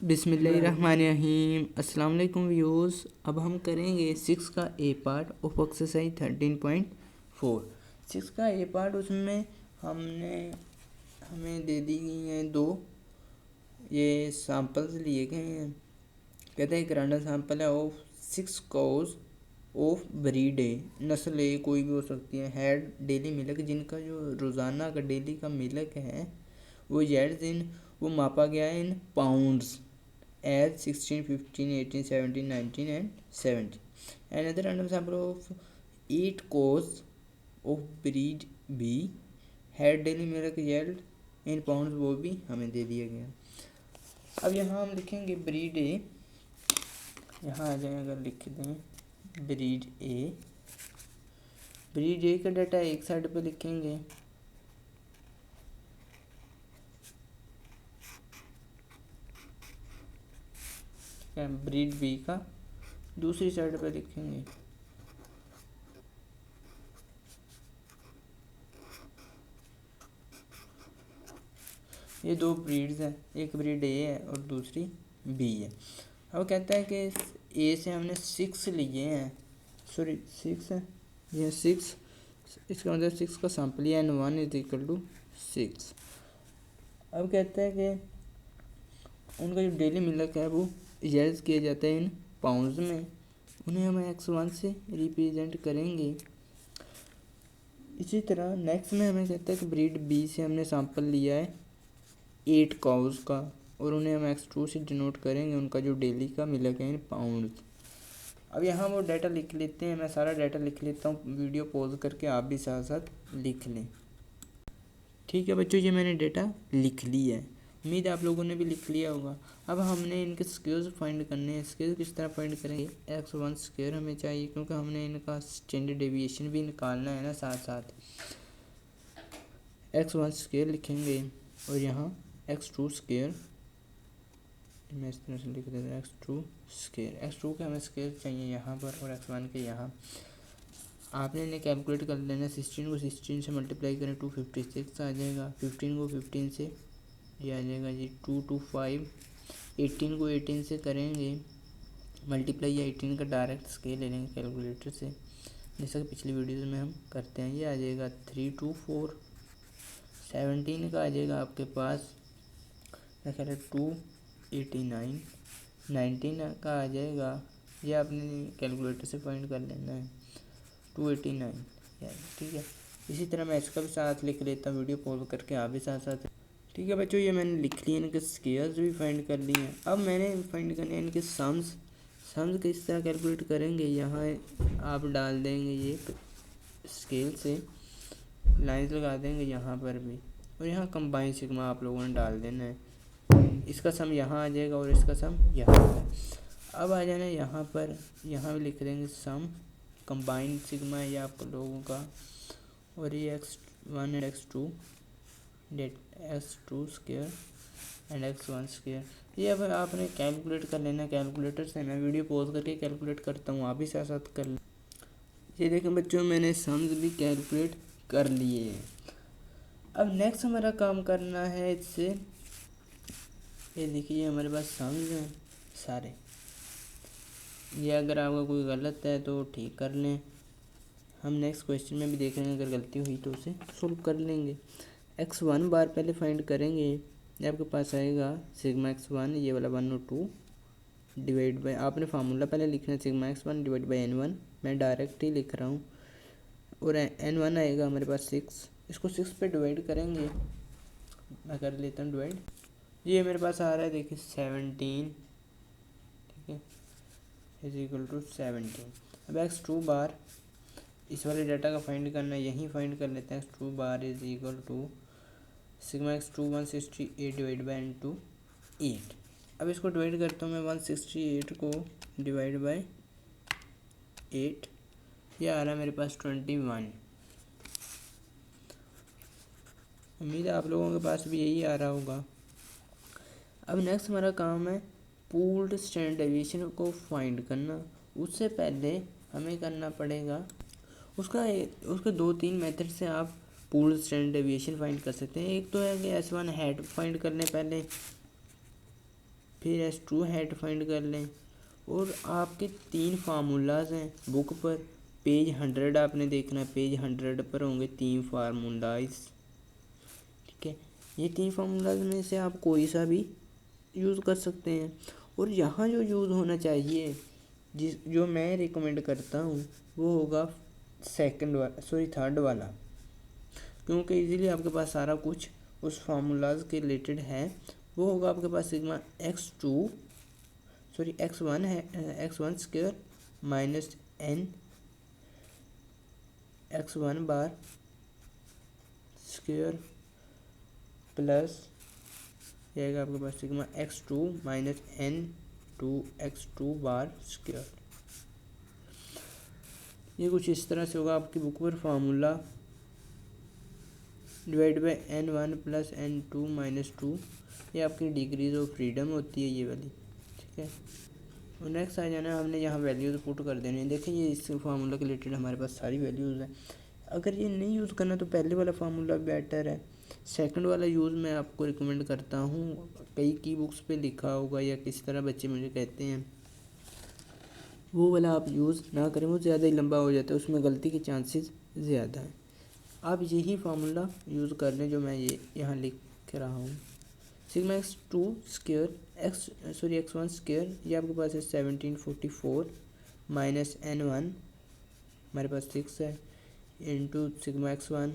बिस्मिल्लाहिर्रहमानिर्रहीम। अस्सलाम वालेकुम व्यूअर्स। अब हम करेंगे 6 का ए पार्ट ऑफ एक्सरसाइज 13.4। 6 का ए पार्ट, उसमें हमें दे दी गई हैं दो ये सैंपल्स लिए गए हैं। कहते हैं एक रैंडम सैंपल है ऑफ 6 काउज ऑफ ब्रीड ए, नस्ल ए कोई भी हो सकती है, हैड डेली मिल्क, जिनका जो रोज़ाना का डेली का मिल्क है वो येड्स इन वो मापा गया है इन pounds as 16, 15, 18, 17, 19 and 70. Another random sample of 8 cows of breed B had daily milk yield in pounds, वो भी हमें दे दिया गया। अब यहाँ हम लिखेंगे ब्रीड ए, यहाँ आ जाए अगर लिख दें ब्रीड ए का डाटा एक साइड पे लिखेंगे, ब्रीड बी का दूसरी साइड पे लिखेंगे। ये दो ब्रीड्स हैं, एक ब्रीड ए है और दूसरी बी है। अब कहता है कि ए से हमने 6 लिए हैं, सॉरी 6 है, ये 6, इसका मतलब 6 का सैंपल लिया एंड 1 इज इक्वल टू 6। अब कहता है कि उनका जो डेली मिल्क है वो यूज किया जाता है इन पाउंड्स में, उन्हें हम x1 से रिप्रेजेंट करेंगे। इसी तरह नेक्स्ट में हमें कहता है कि ब्रीड बी से हमने सैंपल लिया है 8 काउज का और उन्हें हम x2 से डिनोट करेंगे, उनका जो डेली का मिल्क है इन पाउंड्स। अब यहाँ वो डाटा लिख लेते हैं, मैं सारा डाटा लिख लेता हूँ, वीडियो पॉज करके आप भी साथ साथ लिख लें। ठीक है बच्चों, ये मैंने डाटा लिख लिया है, उम्मीद है आप लोगों ने भी लिख लिया होगा। अब हमने इनके स्क्वेयर्स फाइंड करने हैं। स्क्वेयर किस तरह फाइंड करेंगे, x1 स्क्वेयर हमें चाहिए क्योंकि हमने इनका स्टैंडर्ड डेविएशन भी निकालना है ना साथ साथ। x1 स्क्वेयर लिखेंगे और यहाँ x2 स्क्वेयर, मैं इस तरह से लिख देता हूँ x2 स्क्वेयर। x2 के हमें स्क्वेयर चाहिए यहाँ पर और x1 के यहाँ। आपने इन्हें कैलकुलेट कर लेना, 16 को 16 से मल्टीप्लाई करें 256 आ जाएगा, 15 को 15 से ये आ जाएगा जी 2 to 5, 18 को 18 से करेंगे मल्टीप्लाई, या 18 का डायरेक्ट स्केल ले लेंगे कैलकुलेटर से, जैसा कि पिछली वीडियोस में हम करते हैं। ये आ जाएगा 3 to 4, 17 का आ जाएगा आपके पास मेरा ख्याल है 289, 19 का आ जाएगा, ये आपने कैलकुलेटर से फाइंड कर लेना है 289, ठीक है। इसी तरह मैं इसका भी साथ लिख लेता हूँ, वीडियो पॉज करके आप भी साथ साथ। ठीक है बच्चों, ये मैंने लिख लिए, इनके स्केयर्स भी फाइंड कर लिए हैं। अब मैंने फाइंड करने हैं इनके सम्स किस तरह कैलकुलेट करेंगे, यहाँ आप डाल देंगे ये स्केल से लाइंस लगा देंगे यहाँ पर भी, और यहाँ कंबाइन सिग्मा आप लोगों ने डाल देना है। इसका सम यहाँ आ जाएगा और इसका सम यहाँ पर। अब आ जाना यहाँ पर, यहाँ भी लिख देंगे सम कंबाइन सिग्मा है ये आप लोगों का, और ये x1 and x2 x2 square and x1 square. ये अब आपने कैलकुलेट कर लेना कैलकुलेटर से, मैं वीडियो पॉज करके कैलकुलेट करता हूँ, आप भी साथ साथ कर लें। ये देखें बच्चों, मैंने सम्स भी कैलकुलेट कर लिए हैं। अब नेक्स्ट हमारा काम करना है इससे, ये देखिए हमारे पास सम्स हैं सारे, ये अगर आपका कोई गलत है तो ठीक कर लें, हम नेक्स्ट क्वेश्चन में भी देख लेंगे, अगर गलती हुई तो उसे सोल्व कर लेंगे। x1 बार पहले फाइंड करेंगे, ये आपके पास आएगा सिग्मा x1, ये वाला 1 और 2 डिवाइड बाय, आपने फार्मूला पहले लिखना है sigma x1 divide by n1, मैं डायरेक्ट ही लिख रहा हूँ, और n1 आएगा हमारे पास 6, इसको 6 पे डिवाइड करेंगे, मैं कर लेता हूँ डिवाइड, ये मेरे पास आ रहा है देखिए 17, ठीक है, इज इक्वल टू 17। अब x2 बार इस वाले डाटा का फाइंड करना है, यहीं फाइंड कर लेते हैं, x2 बार is equal to sigma x2 168 divide by into 8। अब इसको डिवाइड करता हूँ मैं, 168 को डिवाइड बाई 8, ये आ रहा है मेरे पास 21। उम्मीद है आप लोगों के पास भी यही आ रहा होगा। अब नेक्स्ट हमारा काम है पूल्ड स्टैंडर्ड डेविएशन को फाइंड करना। उससे पहले हमें करना पड़ेगा उसके 2-3 मेथड से आप पूल्ड स्टैंडर्ड डेविएशन फाइंड कर सकते हैं। एक तो है कि S1 हेड फाइंड कर लें पहले, फिर S2 हैट फाइंड कर लें। और आपके 3 फार्मूलाज हैं बुक पर, पेज 100 आपने देखना है, पेज 100 पर होंगे 3 फार्मूलाज। ठीक है, ये 3 फार्मूलाज में से आप कोई सा भी यूज़ कर सकते हैं। और यहाँ जो यूज़ होना चाहिए, जो मैं रिकमेंड करता हूँ, वो होगा थर्ड वाला, क्योंकि इजीली आपके पास सारा कुछ उस फार्मूलाज के रिलेटेड है। वो होगा आपके पास सिग्मा x1 है, x1 square minus n x1 bar square plus जाएगा आपके पास sigma x2 minus n two x2 bar square. ये कुछ इस तरह से होगा आपकी बुक पर formula, divide by n1 plus n2 minus 2। ये आपकी डिग्रीज ऑफ फ्रीडम होती है ये वाली। ठीक है, और नेक्स्ट आ जाना है, हमने यहाँ वैल्यूज़ पुट कर देनी है। देखें ये इस फार्मूला के रिलेटेड हमारे पास सारी वैल्यूज़ हैं। अगर ये नहीं यूज़ करना तो पहले वाला फार्मूला बेटर है। सेकंड वाला यूज़ मैं आपको रिकमेंड करता हूँ, कई की बुक्स पे लिखा होगा या किस तरह बच्चे मुझे कहते हैं, वो वाला आप यूज़ ना करें, वो ज़्यादा ही लंबा हो जाता है, उसमें गलती के चांसेस ज़्यादा हैं। आप यही फार्मूला यूज़ कर लें जो मैं ये यहाँ लिख रहा हूँ। Sigma x2 square x1 square, ये आपके पास है 1744 माइनस n1 हमारे पास 6 है, इंटू सिग्मा x1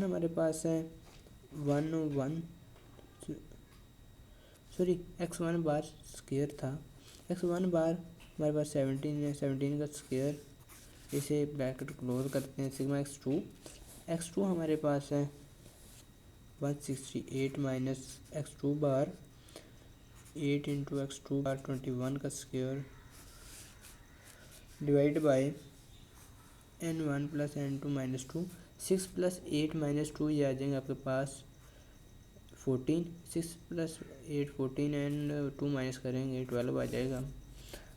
हमारे पास है x1 बार स्क्वायर था, x1 बार हमारे पास 17 है, 17 का स्क्वायर, इसे ब्रैकेट क्लोज करते हैं। सिग्मा x2 हमारे पास है 168 माइनस x2 बार 8 इंटू x2 बार 21 का square divide by n1 plus n2 minus 2। 6 plus 8 minus 2 ये आ जाएंगे आपके पास 14। 6 प्लस 8 14 एंड 2 माइनस करेंगे 12 आ जाएगा।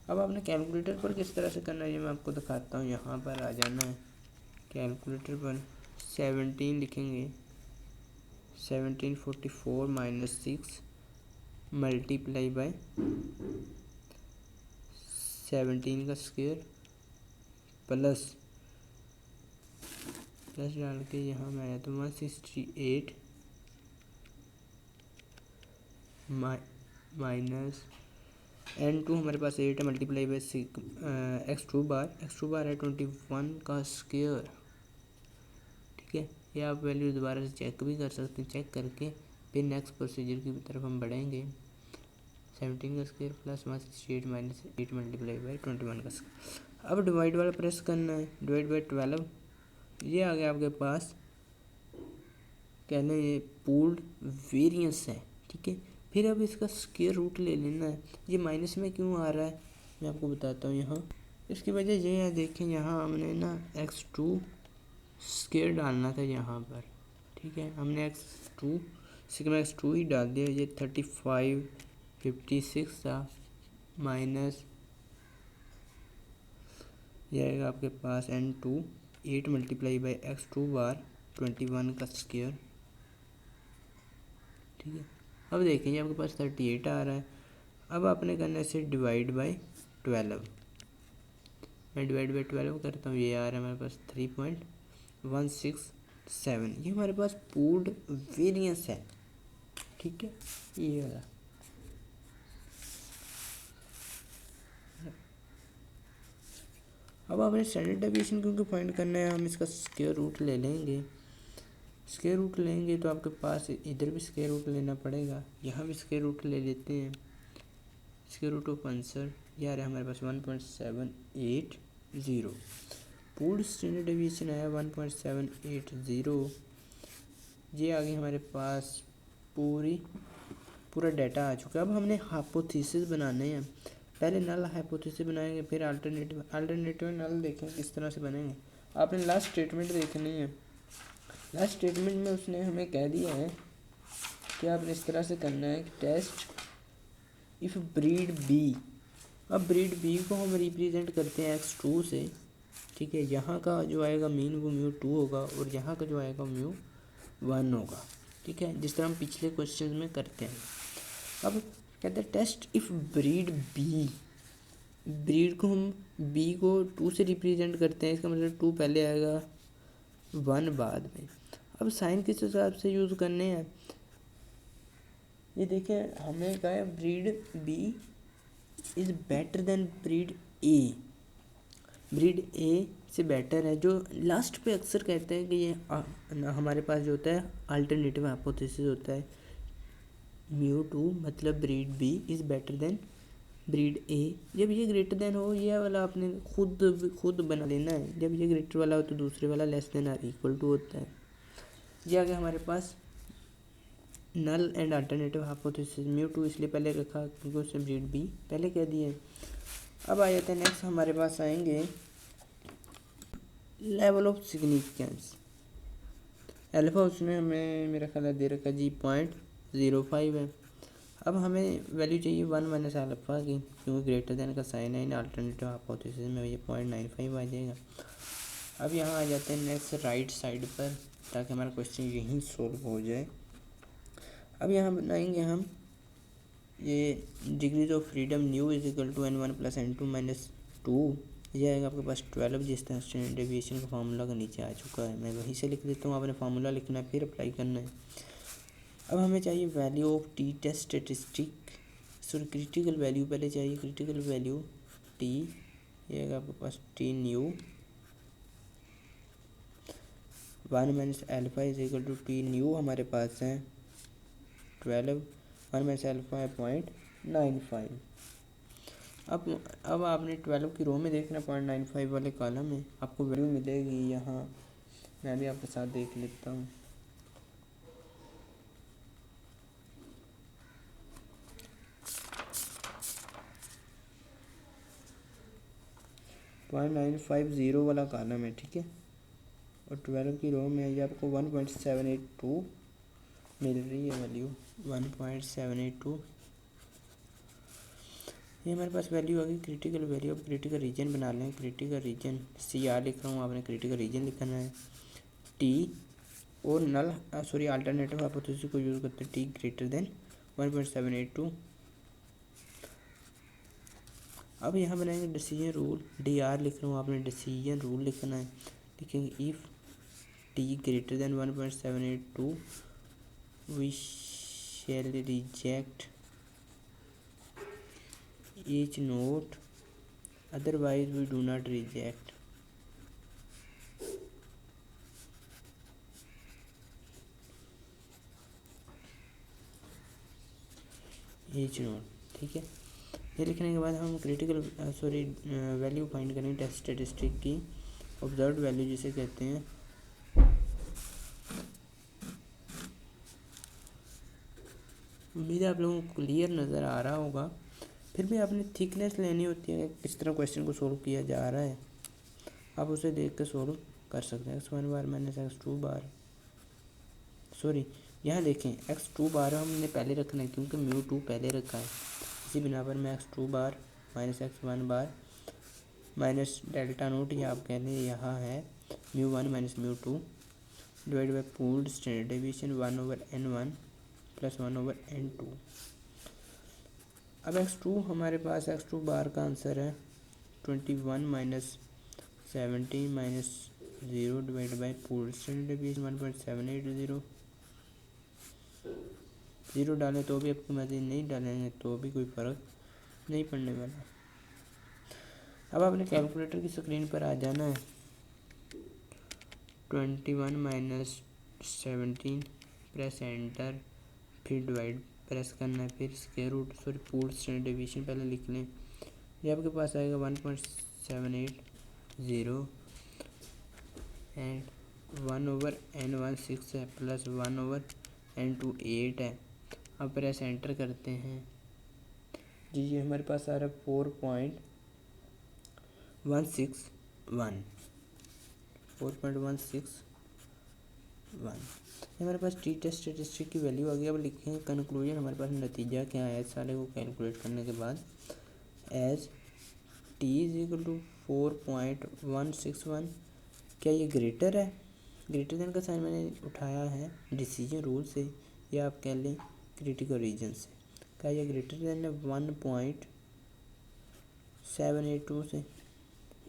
अब आपने कैलकुलेटर पर किस तरह से करना है ये मैं आपको दिखाता हूँ। यहाँ पर आ जाना है, कैलकुलेटर पर 17 लिखेंगे, 1744 माइनस 6 मल्टीप्लाई बाय 17 का स्क्वायर प्लस डाल के यहाँ में आया तो 168 माइनस n2 हमारे पास 8 है, मल्टीप्लाई बाय x2 बार है 21 का स्क्वायर। ठीक है, ये आप वैल्यू दोबारा से चेक भी कर सकते हैं, चेक करके फिर नेक्स्ट प्रोसीजर की तरफ हम बढ़ेंगे। 17 का square plus 168 minus 8 multiply by 21 का स्क्वायर। अब डिवाइड वाला प्रेस करना है, डिवाइड बाय 12, ये आ गया आपके पास, कहना ये पूल्ड वेरिएंस है। ठीक है, फिर अब इसका स्क्वायर रूट ले लेना है। ये माइनस में क्यों आ रहा है मैं आपको बताता हूँ। यहाँ इसकी वजह ये है, देखें यहाँ हमने ना x2 स्क्वायर डालना था यहाँ पर। ठीक है, हमने x2 सिग्मा x2 ही डाल दिया। ये 3556 था माइनस ये आएगा आपके पास n2 8 मल्टीप्लाई बाई x2 बार 21 का स्क्वायर। ठीक है, अब देखेंगे आपके पास 38 आ रहा है। अब आपने करना है इसे डिवाइड बाई 12। मैं डिवाइड बाई 12 करता हूँ, ये आ रहा है हमारे पास 3.167। ये हमारे पास पूल्ड वेरिएंस है। ठीक है, ये वाला। अब आपने स्टैंडर्ड डेविएशन क्योंकि फाइंड करना है, हम इसका स्क्वायर रूट ले लेंगे। स्क्वायर रूट लेंगे तो आपके पास इधर भी स्क्वायर रूट लेना पड़ेगा, यहाँ भी स्क्वायर रूट ले लेते हैं। स्क्वायर रूट ऑफ आंसर ये आ रहा है हमारे पास 1.780। पूल्ड स्टैंडर्ड डेविएशन आया 1.780। ये आ गई हमारे पास पूरा डाटा आ चुका है। अब हमने हाइपोथेसिस बनाने हैं। पहले नल हाइपोथेसिस बनाएंगे, फिर अल्टरनेटिव नल देखेंगे किस तरह से बनेंगे। आपने लास्ट स्टेटमेंट देखनी है। लास्ट स्टेटमेंट में उसने हमें कह दिया है कि आपने इस तरह से करना है कि टेस्ट इफ़ ब्रीड बी। अब ब्रीड बी को हम रिप्रेजेंट करते हैं x2 से। ठीक है, यहाँ का जो आएगा मीन वो μ2 होगा और यहाँ का जो आएगा μ1 होगा। ठीक है, जिस तरह हम पिछले क्वेश्चन में करते हैं। अब कहते हैं test if breed B, breed को हम बी को 2 से रिप्रेजेंट करते हैं, इसका मतलब 2 पहले आएगा 1 बाद में। अब साइन किस हिसाब से यूज़ करने हैं, ये देखिए हमें कहा है breed B is better than breed A, breed A से बेटर है। जो लास्ट पे अक्सर कहते हैं कि ये हमारे पास जो होता है अल्टरनेटिव हाइपोथेसिस होता है μ2, मतलब breed B is better than breed A. जब ये ग्रेटर देन हो, ये वाला आपने खुद बना लेना है, जब ये ग्रेटर वाला हो तो दूसरे वाला less than or equal to होता है। ये आ गया हमारे पास नल एंड अल्टरनेटिव हाइपोथेसिस। μ2 इसलिए पहले रखा क्योंकि उससे ब्रीड बी पहले कह दिए। अब आ जाते हैं नेक्स्ट, हमारे पास आएंगे लेवल ऑफ सिग्निफिकेंस। अल्फा उसने हमें मेरा ख्याल है दे रखा जी 0.05 है। अब हमें वैल्यू चाहिए 1 माइनस अल्फा की, क्योंकि ग्रेटर देन का साइन है इन अल्टरनेटिव हाइपोथेसिस में, ये 0.95 आ जाएगा। अब यहाँ आ जाते हैं नेक्स्ट राइट साइड पर, ताकि हमारा क्वेश्चन यहीं सोल्व हो जाए। अब यहाँ बनाएंगे हम ये degrees of freedom nu is equal to n1 plus n2 minus 2, ये आएगा आपके पास 12, जिस तरह स्टैंडर्ड डेविएशन का फार्मूला का नीचे आ चुका है, मैं वहीं से लिख देता हूँ, आपने फार्मूला लिखना है फिर अप्लाई करना है। अब हमें चाहिए value of T test statistic, sorry critical value पहले चाहिए, क्रिटिकल वैल्यू टी, ये आएगा आपके पास T nu 1 minus alpha is equal to T nu, हमारे पास है 12, 1 माइनस एल्फा है 0.95। अब आपने 12 की रो में देखना, 0.95 वाले कॉलम में आपको वैल्यू मिलेगी। यहाँ मैं भी आपके साथ देख लेता हूँ। .950 वाला कॉलम है, ठीक है, और 12 की रो में ये आपको 1.782 मिल रही है वैल्यू, 1.782। ये हमारे पास वैल्यू आ गई क्रिटिकल वैल्यू। अब क्रिटिकल रीजन बना लें, क्रिटिकल रीजन CR लिख रहा हूँ, आपने क्रिटिकल रीजन लिखना है टी और नल सॉरी अल्टरनेटिव हाइपोथेसिस को यूज़ करते हैं टी ग्रेटर देन 1.782। अब यहाँ बनाएंगे डिसीजन रूल, DR लिख रहा हूँ, आपने डिसीजन रूल लिखना है, लिखेंगे if t greater than 1.782 we shall reject each note, otherwise we do not reject। each note, ठीक है। ये लिखने के बाद हम क्रिटिकल वैल्यू फाइंड करेंगे टेस्ट स्टेटिस्टिक की, ऑब्जर्व्ड वैल्यू जिसे कहते हैं। उम्मीद है आप लोगों को क्लियर नज़र आ रहा होगा। फिर भी आपने थिकनेस लेनी होती है, किस तरह क्वेश्चन को सोल्व किया जा रहा है, आप उसे देख कर सोल्व कर सकते हैं। x1 बार माइनस x2 बार, सॉरी यहाँ देखें x2 बार हमने पहले रखना है क्योंकि μ2 पहले रखा है, इसी बिना पर मैं x2 bar minus x1 bar minus delta naught, या आप कह लें यहाँ है μ1 minus μ2 divide by pooled standard deviation 1/n1 plus 1/n2। अब x2 हमारे पास x2 बार का आंसर है 21 minus 17 minus 0 divide by pooled standard deviation 1.780। 0 डालें तो भी आपकी मर्जी, नहीं डालेंगे तो भी कोई फ़र्क नहीं पड़ने वाला। अब आपने कैलकुलेटर की स्क्रीन पर आ जाना है, 21 माइनस 17 प्रेस एंटर, फिर डिवाइड प्रेस करना है, फिर square root sorry pooled standard deviation पहले लिख लें, ये आपके पास आएगा 1.780 एंड 1/n1 6 है प्लस 1/n2 8 है। अब प्रेस एंटर करते हैं जी, ये हमारे पास आ रहा है 4.161 हमारे पास टी टेस्ट स्टेटिस्टिक की वैल्यू आ गई। अब लिखेंगे कंक्लूजन, हमारे पास नतीजा क्या है सारे को कैलकुलेट करने के बाद, as t is equal to 4.161, क्या ये ग्रेटर है ग्रेटर देन का साइन मैंने उठाया है डिसीजन रूल से या आप कह लें क्रिटिकल रीजन से। क्या ये ग्रेटर देन है 1.782 से?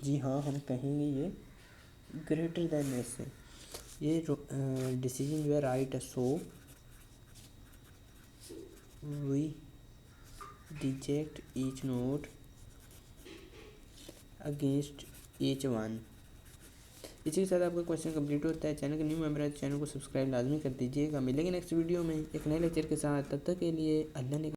जी हाँ, हम कहेंगे ये ग्रेटर देन में से। ये डिसीजन जो है राइट है, so we reject each note against each one. इसी के साथ आपका क्वेश्चन कंप्लीट होता है। चैनल के न्यू मेंबर है तो चैनल को सब्सक्राइब लाजमी कर दीजिएगा। मिलेंगे नेक्स्ट वीडियो में एक नए लेक्चर के साथ। तब तक के लिए अल्लाह ने